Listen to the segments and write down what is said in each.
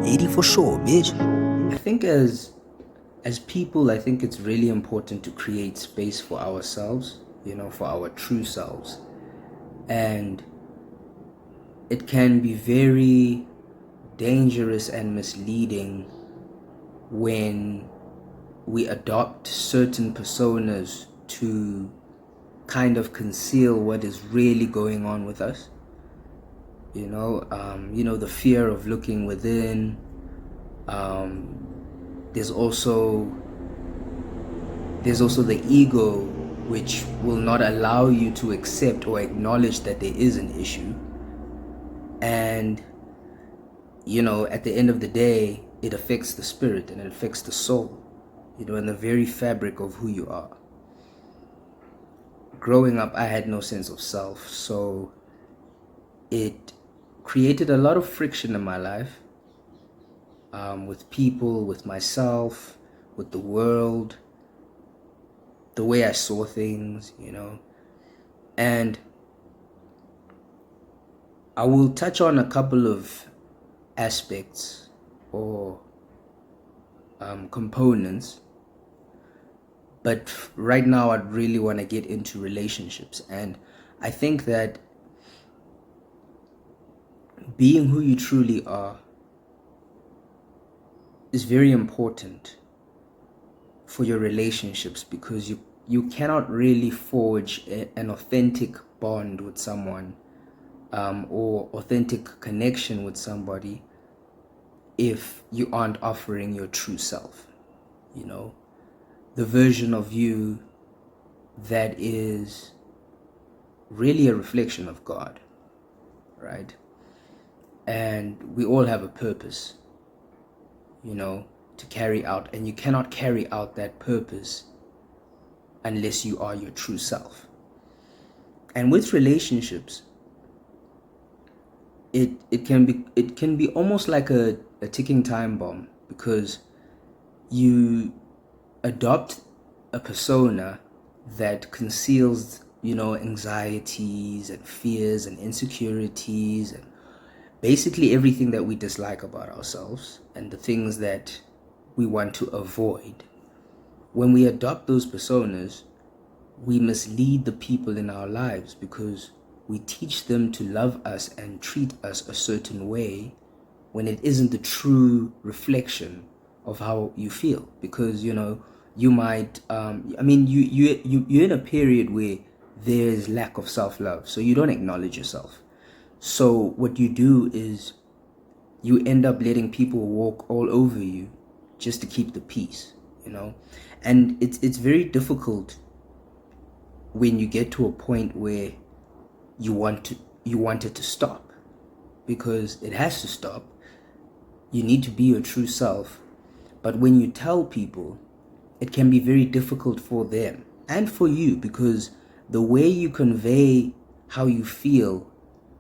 80 for sure, bitch. I think as people, I think it's really important to create space for ourselves, for our true selves. And it can be very dangerous and misleading when we adopt certain personas to kind of conceal what is really going on with us. The fear of looking within. There's also the ego, which will not allow you to accept or acknowledge that there is an issue. And at the end of the day, it affects the spirit and it affects the soul, and the very fabric of who you are. Growing up, I had no sense of self, so it created a lot of friction in my life, with people, with myself, with the world, the way I saw things, And I will touch on a couple of aspects or components, but right now I'd really want to get into relationships. And I think that being who you truly are is very important for your relationships, because you cannot really forge an authentic bond with someone, or authentic connection with somebody, if you aren't offering your true self, the version of you that is really a reflection of God, right? And we all have a purpose, to carry out, and you cannot carry out that purpose unless you are your true self. And with relationships, it can be almost like a ticking time bomb, because you adopt a persona that conceals, anxieties and fears and insecurities and basically everything that we dislike about ourselves and the things that we want to avoid. When we adopt those personas, we mislead the people in our lives, because we teach them to love us and treat us a certain way when it isn't the true reflection of how you feel. Because you might you're in a period where there's lack of self-love, so you don't acknowledge yourself. So what you do is you end up letting people walk all over you just to keep the peace, and it's very difficult when you get to a point where you want it to stop, because it has to stop. You need to be your true self. But when you tell people, it can be very difficult for them and for you, because the way you convey how you feel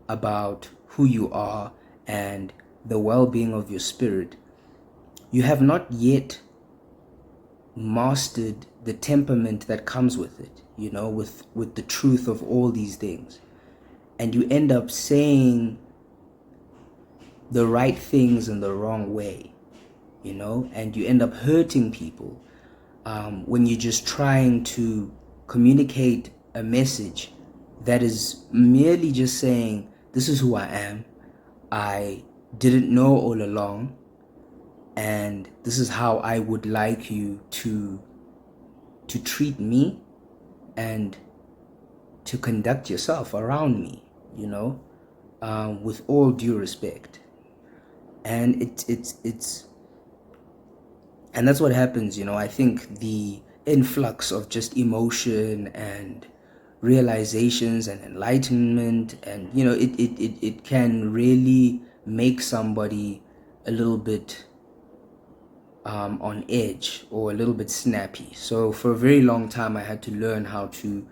about who you are and the well-being of your spirit, you have not yet mastered the temperament that comes with it, with the truth of all these things. And you end up saying the right things in the wrong way, and you end up hurting people, when you're just trying to communicate a message that is merely just saying, this is who I am, I didn't know all along, and this is how I would like you to treat me and to conduct yourself around me, with all due respect. And it's and that's what happens. I think the influx of just emotion and realizations and enlightenment, and it can really make somebody a little bit on edge or a little bit snappy. So for a very long time, I had to learn how to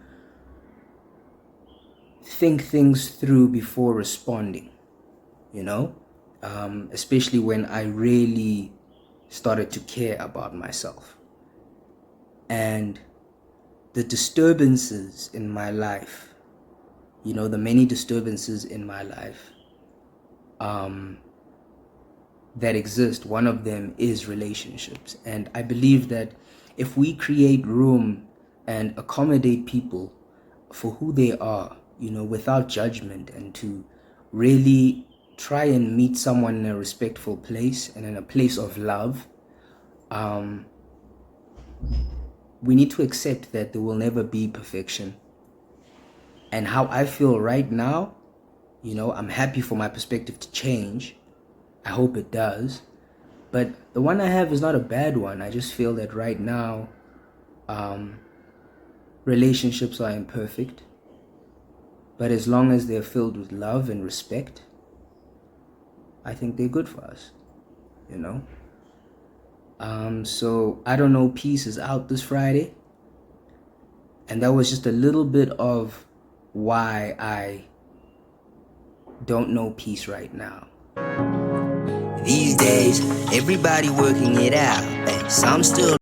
think things through before responding, especially when I really started to care about myself. And the disturbances in my life, the many disturbances in my life, that exist, one of them is relationships. And I believe that if we create room and accommodate people for who they are, without judgment, and to really try and meet someone in a respectful place and in a place of love, we need to accept that there will never be perfection. And how I feel right now, I'm happy for my perspective to change. I hope it does. But the one I have is not a bad one. I just feel that right now, relationships are imperfect. But as long as they're filled with love and respect, I think they're good for us, So I Don't Know Peace is out this Friday. And that was just a little bit of why I don't know peace right now. These days, everybody working it out. Hey, some still